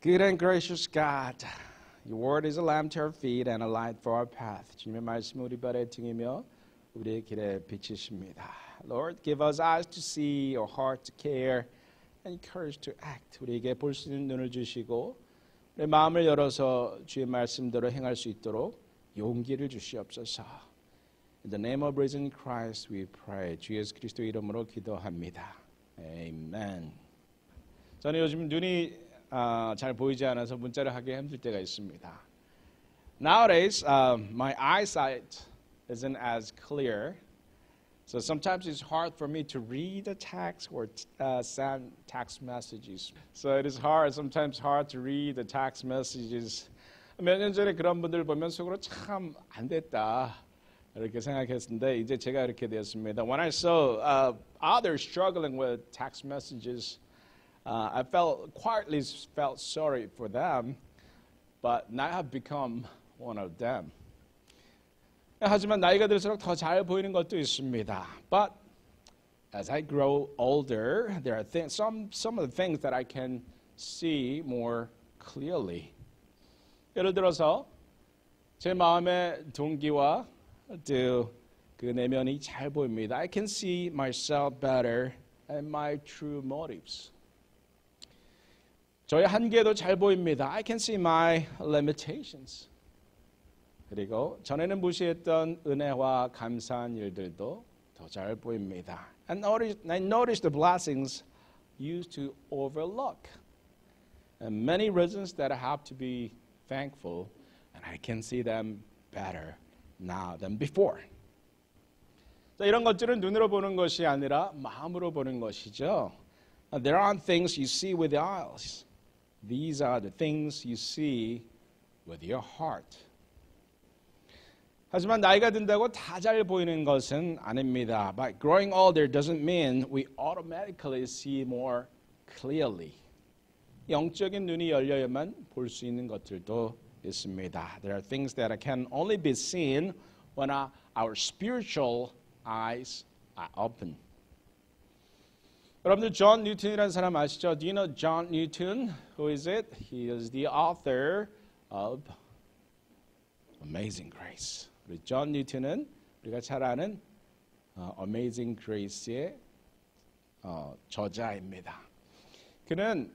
Good and gracious God, Your word is a lamp to our feet and a light for our path. 주님의 말씀 우리 발의 등이며 우리의 길에 빛이십니다. Lord, give us eyes to see, or heart to care, and courage to act. 우리에게 볼 수 있는 눈을 주시고 우리 마음을 열어서 주의 말씀대로 행할 수 있도록 용기를 주시옵소서. In the name of risen Christ we pray. 주 예수 그리스도 이름으로 기도합니다. Amen. 저는 요즘 눈이 잘 보이지 않아서 문자를 하기 힘들 때가 있습니다. Nowadays, my eyesight isn't as clear, so sometimes it's hard for me to read the text or send text messages. So it is sometimes hard to read the text messages. 몇 년 전에 그런 분들 보면 속으로 참 안 됐다 이렇게 생각했는데 이제 제가 이렇게 되었습니다. When I saw others struggling with text messages, I quietly felt sorry for them, but now I have become one of them. 하지만 나이가 들수록 더 잘 보이는 것도 있습니다. But as I grow older, there are some of the things that I can see more clearly. 예를 들어서 제 마음의 동기와 또 그 내면이 잘 보입니다. I can see myself better and my true motives. 저의 한계도 잘 보입니다. I can see my limitations. 그리고 전에는 무시했던 은혜와 감사한 일들도 더 잘 보입니다. And I notice the blessings used to overlook. And many reasons that I have to be thankful, and I can see them better now than before. 자, 이런 것들은 눈으로 보는 것이 아니라 마음으로 보는 것이죠. There aren't things you see with the eyes. These are the things you see with your heart. 하지만 나이가 든다고 다 잘 보이는 것은 아닙니다. But growing older doesn't mean we automatically see more clearly. 영적인 눈이 열려야만 볼 수 있는 것들도 있습니다. There are things that can only be seen when our spiritual eyes are open. 여러분들 존 뉴턴이라는 사람 아시죠? Do you know John Newton? Who is it? He is the author of Amazing Grace. 우리 존 뉴턴은 우리가 잘 아는 Amazing Grace의 저자입니다. 그는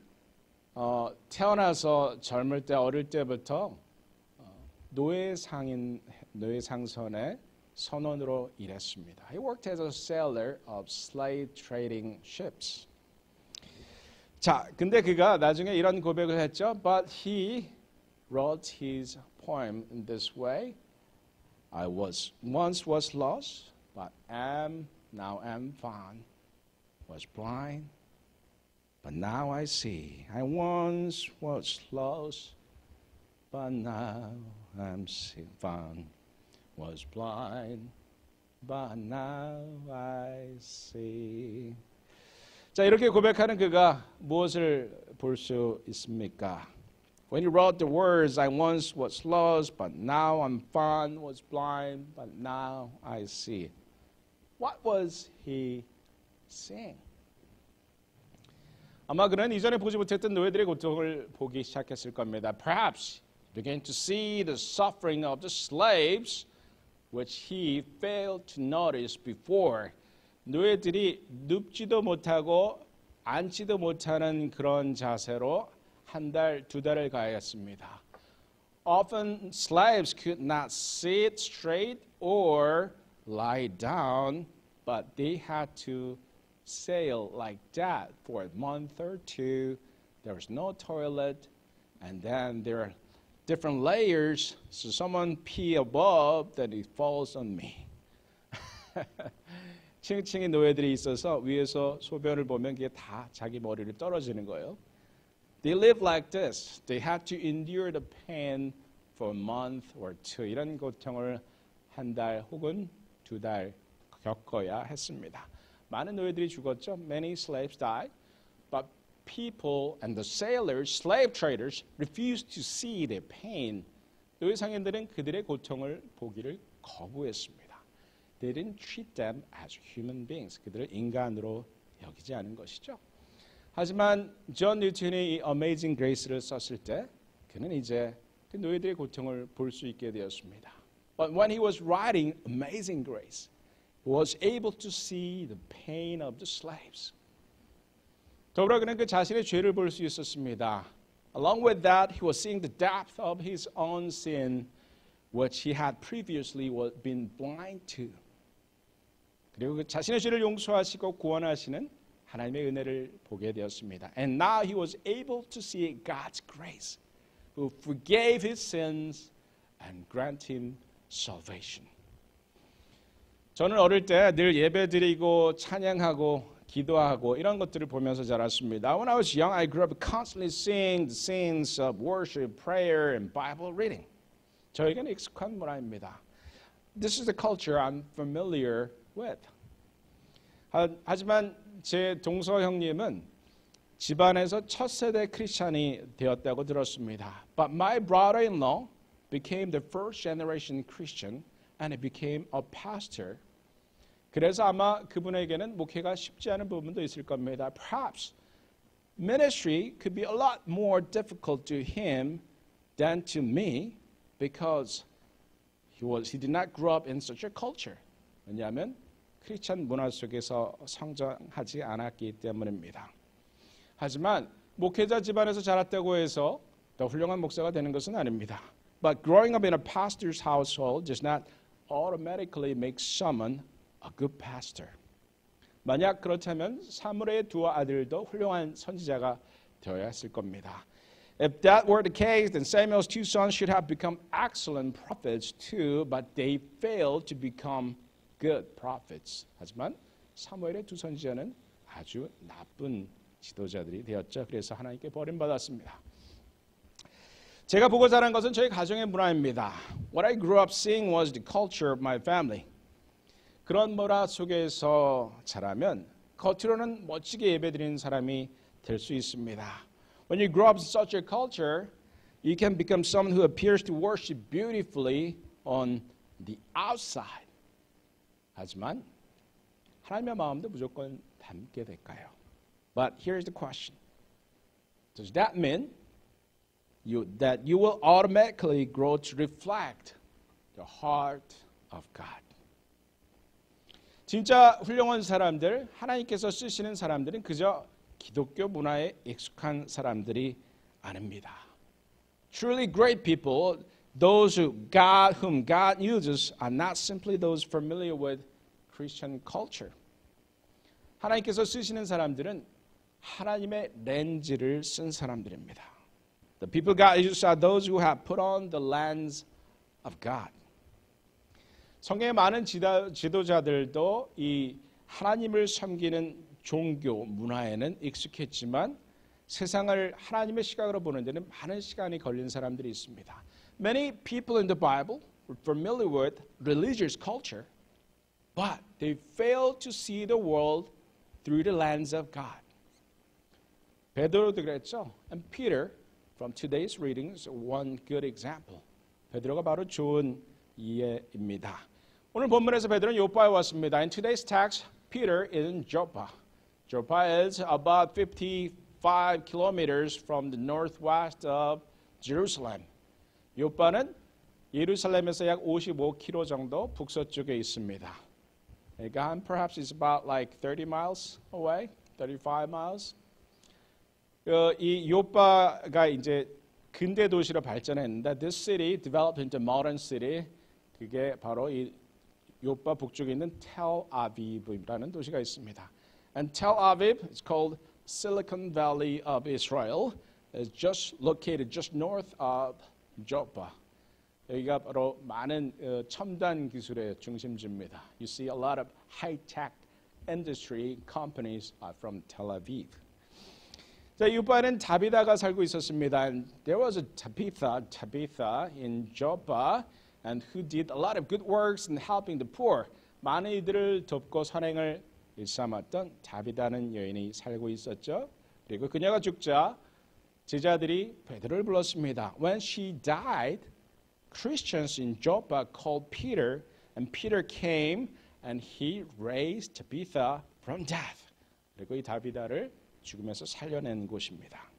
태어나서 젊을 때 어릴 때부터 노예상선의 선원으로 일했습니다. He worked as a sailor of slave trading ships. 자, 근데 그가 나중에 이런 고백을 했죠. But he wrote his poem in this way. I once was lost, but now am found. Was blind, but now I see. I once was lost, but now I'm found. Was blind, but now I see. 자, 이렇게 고백하는 그가 무엇을 볼 수 있습니까? When he wrote the words, I once was lost, but now I'm found, was blind, but now I see. What was he saying? 아마 그는 이전에 보지 못했던 노예들의 고통을 보기 시작했을 겁니다. Perhaps he began to see the suffering of the slaves, which he failed to notice before. 노예들이 눕지도 못하고 앉지도 못하는 그런 자세로 한 달, 두 달을 가했습니다. Often slaves could not sit straight or lie down, but they had to sail like that for a month or two. There was no toilet, and then there are different layers, so someone pee above, then it falls on me. 층층이 노예들이 있어서 위에서 소변을 보면 그게 다 자기 머리를 떨어지는 거예요. They lived like this. They had to endure the pain for a month or two. 이런 고통을 한 달 혹은 두 달 겪어야 했습니다. 많은 노예들이 죽었죠. Many slaves died, but people and the sailors, slave traders, refused to see their pain. 노예 상인들은 그들의 고통을 보기를 거부했습니다. They didn't treat them as human beings. 그들을 인간으로 여기지 않은 것이죠. 하지만 존 뉴턴이 이 Amazing Grace를 썼을 때 그는 이제 그 노예들의 고통을 볼 수 있게 되었습니다. But when he was writing Amazing Grace, he was able to see the pain of the slaves. 더불어 그는 그 자신의 죄를 볼 수 있었습니다. Along with that, he was seeing the depth of his own sin, which he had previously been blind to. 그리고 그 자신의 죄를 용서하시고 구원하시는 하나님의 은혜를 보게 되었습니다. And now he was able to see God's grace, who forgave his sins and grant him salvation. 저는 어릴 때 늘 예배드리고 찬양하고 기도하고 이런 것들을 보면서 자랐습니다. When I was young, I grew up constantly seeing the scenes of worship, prayer, and Bible reading. 저에게는 익숙한 문화입니다. This is the culture I'm familiar with. 하지만 제 동서 형님은 집안에서 첫 세대 크리스찬이 되었다고 들었습니다. But my brother-in-law became the first generation Christian and he became a pastor. 그래서 아마 그분에게는 목회가 쉽지 않은 부분도 있을 겁니다. Perhaps ministry could be a lot more difficult to him than to me because he did not grow up in such a culture. 왜냐하면 크리스찬 문화 속에서 성장하지 않았기 때문입니다. 하지만 목회자 집안에서 자랐다고 해서 더 훌륭한 목사가 되는 것은 아닙니다. But growing up in a pastor's household does not automatically make someone a good pastor. 만약 그렇다면 사무엘의 두 아들도 훌륭한 선지자가 되어야 했을 겁니다. If that were the case, then Samuel's two sons should have become excellent prophets too, but they failed to become good prophets. 하지만 사무엘의 두 선지자는 아주 나쁜 지도자들이 되었죠. 그래서 하나님께 버림받았습니다. 제가 보고 자란 것은 저희 가정의 문화입니다. What I grew up seeing was the culture of my family. 그런 문화 속에서 자라면 겉으로는 멋지게 예배드리는 사람이 될 수 있습니다. When you grow up in such a culture, you can become someone who appears to worship beautifully on the outside. 하지만 하나님의 마음도 무조건 담게 될까요? But here's the question. Does that mean that you will automatically grow to reflect the heart of God? 진짜 훌륭한 사람들, 하나님께서 쓰시는 사람들은 그저 기독교 문화에 익숙한 사람들이 아닙니다. Truly great people, those whom God uses, are not simply those familiar with Christian culture. 하나님께서 쓰시는 사람들은 하나님의 렌즈를 쓴 사람들입니다. The people God uses are those who have put on the lens of God. 성경의 많은 지도자들도 이 하나님을 섬기는 종교 문화에는 익숙했지만 세상을 하나님의 시각으로 보는 데는 많은 시간이 걸린 사람들이 있습니다. Many people in the Bible were familiar with religious culture, but they failed to see the world through the lens of God. 베드로도 그랬죠. And Peter, from today's reading, is one good example. 베드로가 바로 좋은 예입니다. 오늘 본문에서 베드로는 요파에 왔습니다. In today's text, Peter is in Joppa. Joppa is about 55 kilometers from the northwest of Jerusalem. 요파는 예루살렘에서 약 55km 정도 북서쪽에 있습니다. 그러니까 perhaps it's about like 30 miles away, 35 miles. 이 요파가 이제 근대 도시로 발전했는데 this city developed into modern city. 그게 바로 이 요파 북쪽에 있는 텔아비브라는 도시가 있습니다. And Tel Aviv is called Silicon Valley of Israel. It's just located just north of Joppa. 여기가 바로 많은 첨단 기술의 중심지입니다. You see a lot of high-tech industry companies are from Tel Aviv. 자, 요파에는 다비다가 살고 있었습니다. And there was a Tabitha in Joppa. And who did a lot of good works in helping the poor. 많은 이들을 돕고 선행을 일삼았던 다비다는 여인이 살고 있었죠. 그리고 그녀가 죽자 제자들이 베드로를 불렀습니다. When she died, Christians in Joppa called Peter, and Peter came and he raised Tabitha from death. 그리고 이 다비다를 죽음에서 살려낸 곳입니다.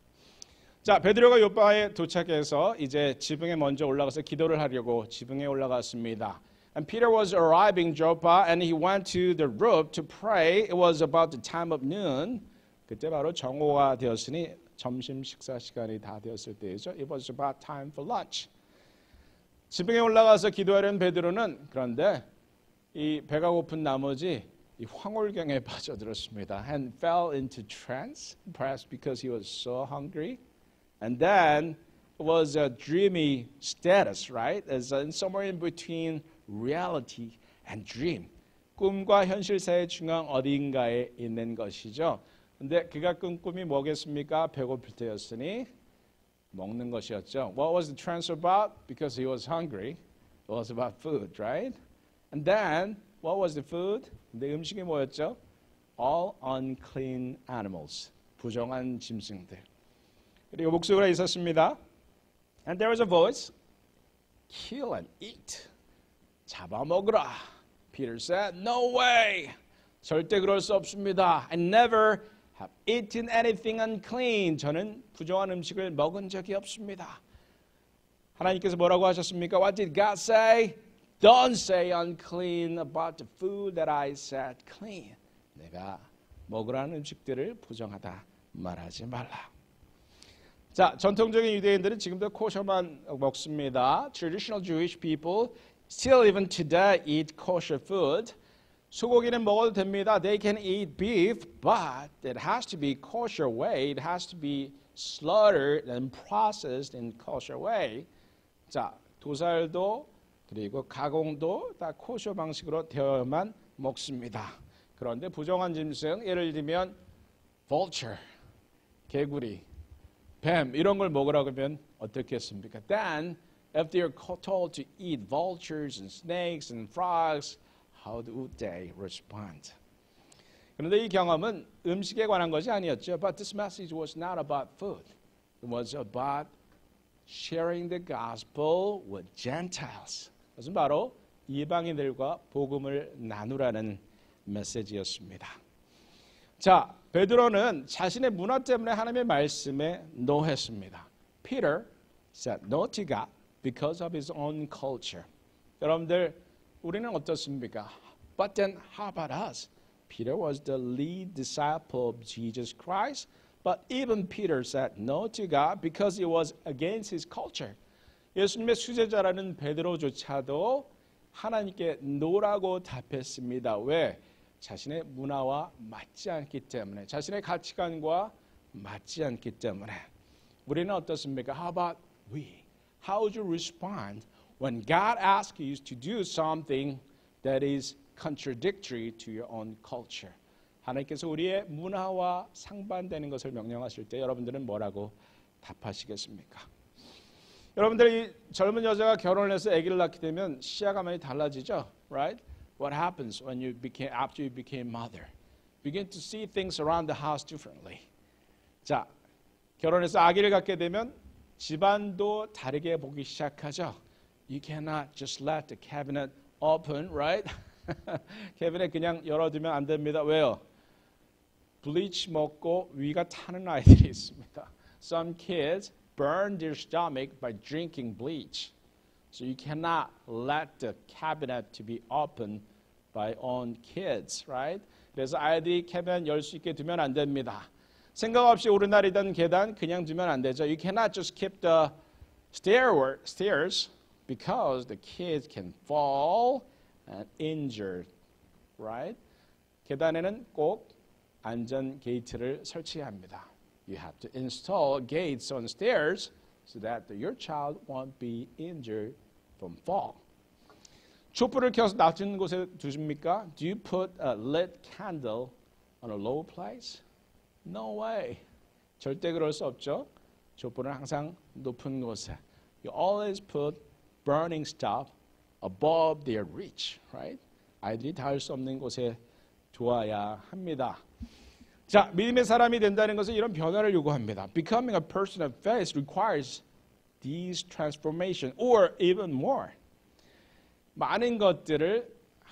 자, 베드로가 요바에 도착해서 이제 지붕에 먼저 올라가서 기도를 하려고 지붕에 올라갔습니다. And Peter was arriving Joppa and he went to the roof to pray. It was about the time of noon. 그때 바로 정오가 되었으니 점심 식사 시간이 다 되었을 때이죠. It was about time for lunch. 지붕에 올라가서 기도하려는 베드로는 그런데 이 배가 고픈 나머지 이 황홀경에 빠져들었습니다. And fell into trance, perhaps because he was so hungry. And then it was a dreamy status, right? As somewhere in between reality and dream. 꿈과 현실 사이의 중앙 어딘가에 있는 것이죠. 근데 그가 꾼 꿈이 뭐겠습니까? 배고플 때였으니 먹는 것이었죠. What was the trance about? Because he was hungry. It was about food, right? And then what was the food? 근데 음식이 뭐였죠? All unclean animals. 부정한 짐승들. 그리고 목소리가 있었습니다. And there was a voice. Kill and eat. 잡아먹으라. Peter said, No way. 절대 그럴 수 없습니다. I never have eaten anything unclean. 저는 부정한 음식을 먹은 적이 없습니다. 하나님께서 뭐라고 하셨습니까? What did God say? Don't say unclean about the food that I said clean. 내가 먹으라는 음식들을 부정하다 말하지 말라. 자, 전통적인 유대인들은 지금도 코셔만 먹습니다. Traditional Jewish people still even today eat kosher food. 소고기는 먹어도 됩니다. They can eat beef, but it has to be kosher way. It has to be slaughtered and processed in kosher way. 자, 도살도 그리고 가공도 다 코셔 방식으로 되어야만 먹습니다. 그런데 부정한 짐승, 예를 들면 vulture, 개구리, 뱀 이런 걸 먹으라고 하면 어떻겠습니까? Then, if they are told to eat vultures and snakes and frogs, how would they respond? 그런데 이 경험은 음식에 관한 것이 아니었죠. But this message was not about food. It was about sharing the gospel with Gentiles. 그것은 바로 이방인들과 복음을 나누라는 메시지였습니다. 자, 베드로는 자신의 문화 때문에 하나님의 말씀에 노했습니다. Peter said no to God because of his own culture. 여러분들, 우리는 어떻습니까? But then how about us? Peter was the lead disciple of Jesus Christ, but even Peter said no to God because it was against his culture. 예수님의 수제자라는 베드로조차도 하나님께 노라고 답했습니다. 왜? 자신의 문화와 맞지 않기 때문에, 자신의 가치관과 맞지 않기 때문에. 우리는 어떻습니까? How about we? How would you respond when God asks you to do something that is contradictory to your own culture? 하나님께서 우리의 문화와 상반되는 것을 명령하실 때 여러분들은 뭐라고 답하시겠습니까? 여러분들이 젊은 여자가 결혼을 해서 아기를 낳게 되면 시야가 많이 달라지죠, right? What happens when you became after you became mother? Begin to see things around the house differently. 자, 결혼해서 아기를 갖게 되면 집안도 다르게 보기 시작하죠. You cannot just let the cabinet open, right? 캐비넷 그냥 열어두면 안 됩니다. 왜요? 블리치 먹고 위가 타는 아이들이 있습니다. Some kids burn their stomach by drinking bleach. So you cannot let the cabinet to be opened by own kids, right? 그래서 아이들이 캐비넷 열 수 있게 두면 안 됩니다. 생각 없이 오르내리던 계단 그냥 두면 안 되죠. You cannot just keep the stairs because the kids can fall and injure, right? 계단에는 꼭 안전 게이트를 설치해야 합니다. You have to install gates on stairs so that your child won't be injured from fall. 촛불을 켜서 낮은 곳에 두십니까? Do you put a lit candle on a low place? No way. 절대 그럴 수 없죠. 촛불은 항상 높은 곳에. You always put burning stuff above their reach, right? 아이들이 닿을 수 없는 곳에 두어야 합니다. 자, 믿음의 사람이 된다는 것은 이런 변화를 요구합니다. Becoming a person of faith requires these transformation or even more. 많은 것들을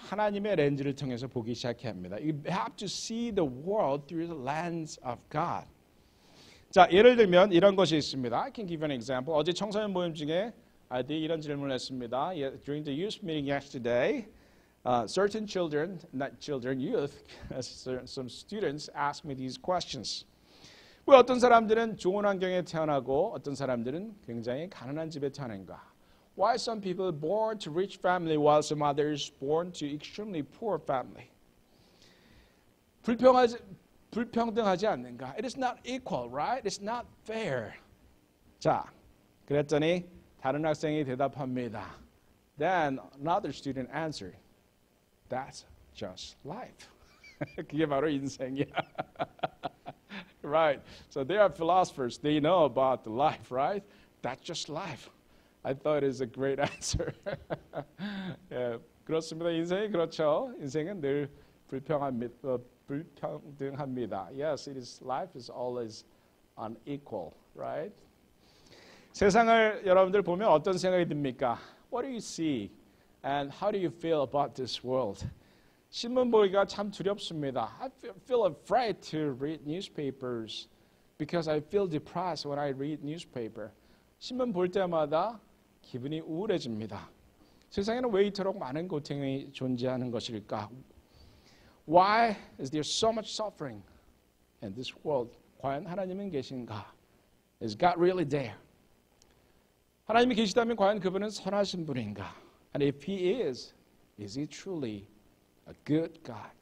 하나님의 렌즈를 통해서 보기 시작해야 합니다. You have to see the world through the lens of God. 자, 예를 들면 이런 것이 있습니다. I can give you an example. 어제 청소년 모임 중에 아이들이 이런 질문을 했습니다. During the youth meeting yesterday, certain children, not children, youth, some students asked me these questions. 왜 어떤 사람들은 좋은 환경에 태어나고 어떤 사람들은 굉장히 가난한 집에 태어난가? Why some people born to rich family while some others born to extremely poor family? 불평등하지 않는가? It is not equal, right? It's not fair. 자, 그랬더니 다른 학생이 대답합니다. Then another student answered, That's just life. 그게 바로 인생이야. Right. So they are philosophers. They know about the life, right? That's just life. I thought it is a great answer. 예, 그렇습니다. 인생이 그렇죠. 인생은 늘 불평등합니다. Yes, it is. Life is always unequal, right? 세상을 여러분들 보면 어떤 생각이 듭니까? What do you see? And how do you feel about this world? 신문 보기가 참 두렵습니다. I feel afraid to read newspapers because I feel depressed when I read newspaper. 신문 볼 때마다 기분이 우울해집니다. 세상에는 왜 이토록 많은 고통이 존재하는 것일까? Why is there so much suffering in this world? 과연 하나님은 계신가? Is God really there? 하나님이 계시다면 과연 그분은 선하신 분인가? And if He is He truly a good God?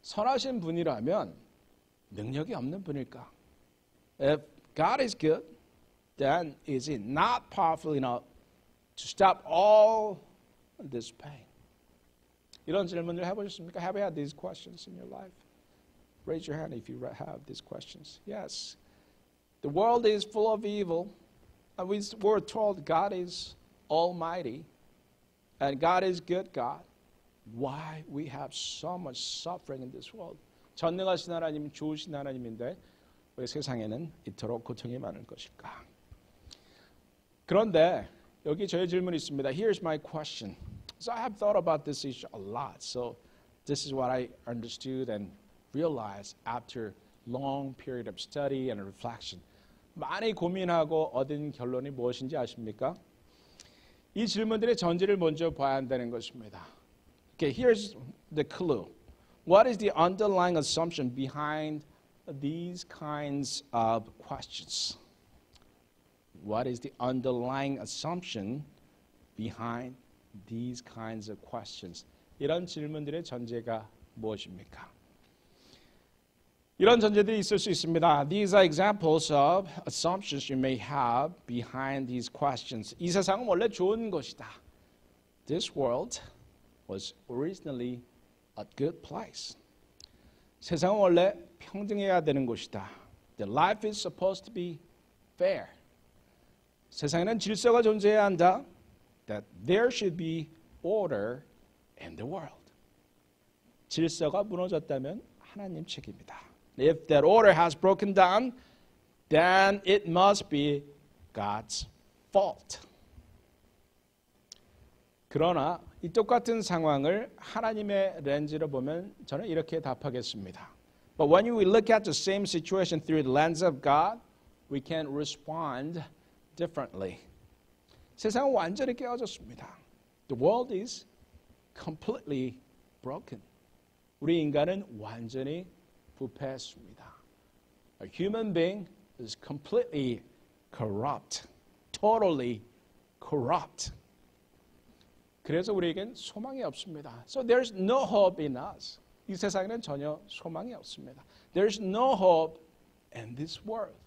선하신 분이라면 능력이 없는 분일까? If God is good, then is He not powerful enough to stop all this pain? 이런 질문을 해보셨습니까? Have you had these questions in your life? Raise your hand if you have these questions. Yes. The world is full of evil. And we're told God is almighty. And God is good God. Why we have so much suffering in this world? 전능하신 하나님, 좋으신 하나님인데 왜 세상에는 이토록 고통이 많은 것일까? 그런데 여기 저의 질문이 있습니다. Here's my question. So I have thought about this issue a lot. So this is what I understood and realized after long period of study and reflection. 많이 고민하고 얻은 결론이 무엇인지 아십니까? 이 질문들의 전제를 먼저 봐야 한다는 것입니다. Okay, here's the clue. What is the underlying assumption behind these kinds of questions? What is the underlying assumption behind these kinds of questions? 이런 질문들의 전제가 무엇입니까? 이런 전제들이 있을 수 있습니다. These are examples of assumptions you may have behind these questions. 이 세상은 원래 좋은 것이다. This world was originally a good place. 세상은 원래 평등해야 되는 곳이다. The life is supposed to be fair. 세상에는 질서가 존재해야 한다. That there should be order in the world. 질서가 무너졌다면 하나님 책임이다. If that order has broken down, then it must be God's fault. 그러나 이 똑같은 상황을 하나님의 렌즈로 보면 저는 이렇게 답하겠습니다. But when we look at the same situation through the lens of God, we can respond differently. 세상은 완전히 깨어졌습니다. The world is completely broken. 우리 인간은 완전히 부패했습니다. A human being is completely corrupt, totally corrupt. 그래서 우리에겐 소망이 없습니다. So there's no hope in us. 이 세상에는 전혀 소망이 없습니다. There's no hope in this world.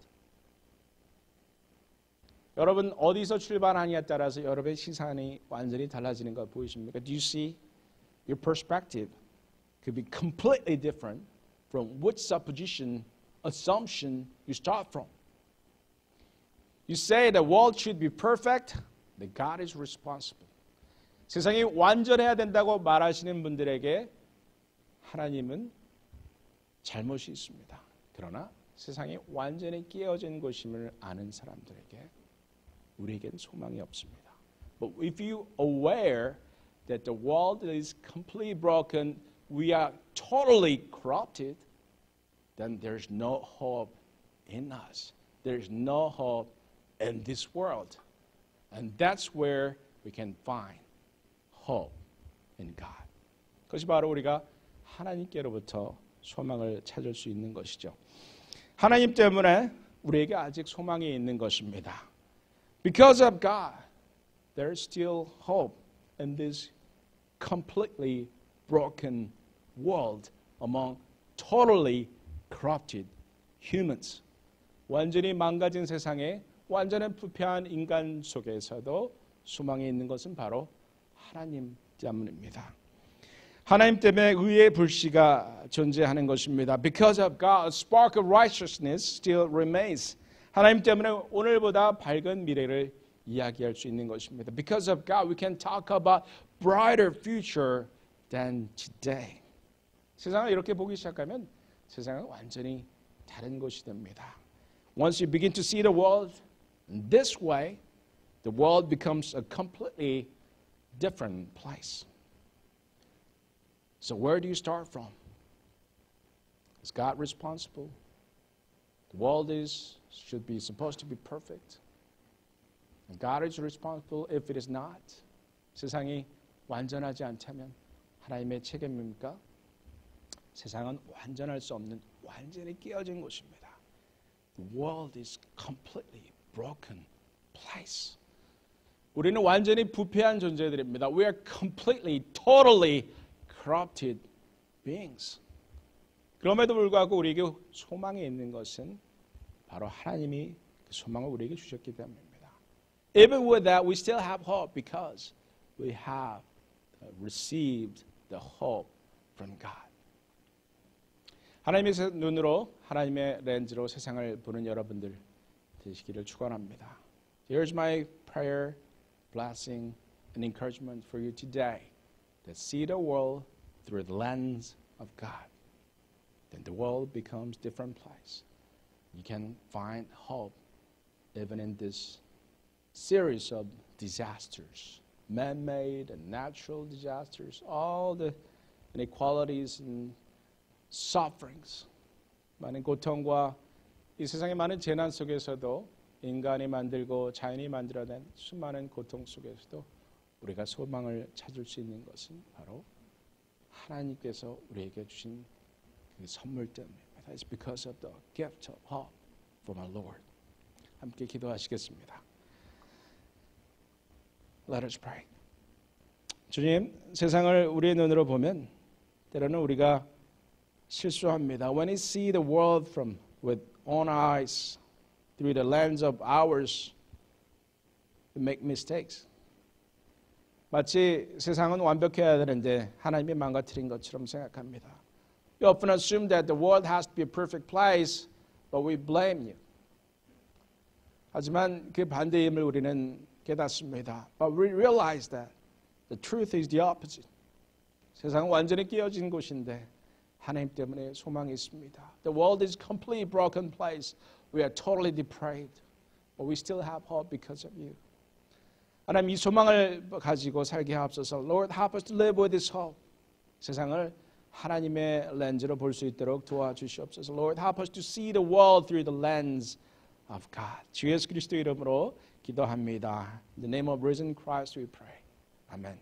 여러분 어디서 출발하느냐에 따라서 여러분의 시선이 완전히 달라지는 거 보이십니까? Do you see? Your perspective could be completely different from which supposition, assumption you start from. You say the world should be perfect, that God is responsible. 세상이 완전해야 된다고 말하시는 분들에게 하나님은 잘못이 있습니다. 그러나 세상이 완전히 깨어진 것임을 아는 사람들에게 우리에겐 소망이 없습니다. But if you are aware that the world is completely broken, we are totally corrupted, then there's no hope in us. There's no hope in this world. And that's where we can find hope in God. 그것이 바로 우리가 하나님께로부터 소망을 찾을 수 있는 것이죠. 하나님 때문에 우리에게 아직 소망이 있는 것입니다. Because of God, there's still hope in this completely broken world among totally corrupted humans. 완전히 망가진 세상에 완전히 부패한 인간 속에서도 소망이 있는 것은 바로 하나님 때문입니다. 하나님 때문에 의의 불씨가 존재하는 것입니다. Because of God, a spark of righteousness still remains. 하나님 때문에 오늘보다 밝은 미래를 이야기할 수 있는 것입니다. Because of God, we can talk about brighter future than today. 세상을 이렇게 보기 시작하면 세상은 완전히 다른 것이 됩니다. Once you begin to see the world in this way, the world becomes a completely different place. So where do you start from? Is God responsible? The world should be supposed to be perfect. And God is responsible if it is not. 세상이 완전하지 않다면 하나님의 책임입니까? 세상은 완전할 수 없는 완전히 깨어진 곳입니다. The world is completely broken place. 우리는 완전히 부패한 존재들입니다. We are completely, totally corrupted beings. 그럼에도 불구하고 우리에게 소망이 있는 것은 바로 하나님이 그 소망을 우리에게 주셨기 때문입니다. Even with that, we still have hope because we have received the hope from God. 하나님의 눈으로, 하나님의 렌즈로 세상을 보는 여러분들 되시기를 축원합니다. Here's my prayer, blessing, and encouragement for you today. That see the world through the lens of God. Then the world becomes a different place. You can find hope even in this series of disasters, man-made and natural disasters, all the inequalities and sufferings. 많은 고통과 이 세상의 많은 재난 속에서도 인간이 만들고 자연이 만들어낸 수많은 고통 속에서도 우리가 소망을 찾을 수 있는 것은 바로 하나님께서 우리에게 주신 그 선물 때문입니다. It's because of the gift of hope from our Lord. 함께 기도하시겠습니다. Let us pray. 주님, 세상을 우리의 눈으로 보면 때로는 우리가 실수합니다. When we see the world with own eyes, through the lens of ours, we make mistakes. 마치 세상은 완벽해야 되는데 하나님이 망가뜨린 것처럼 생각합니다. We often assume that the world has to be a perfect place, but we blame you. 하지만 그 반대임을 우리는 깨닫습니다. But we realize that the truth is the opposite. 세상은 완전히 깨어진 곳인데 하나님 때문에 소망이 있습니다. The world is a completely broken place. We are totally depraved, but we still have hope because of you. 하나님 이 소망을 가지고 살게 하옵소서. Lord, help us to live with this hope. 세상을 하나님의 렌즈로 볼 수 있도록 도와주시옵소서. Lord, help us to see the world through the lens of God. 주 예수 그리스도 이름으로 기도합니다. In the name of risen Christ we pray. Amen.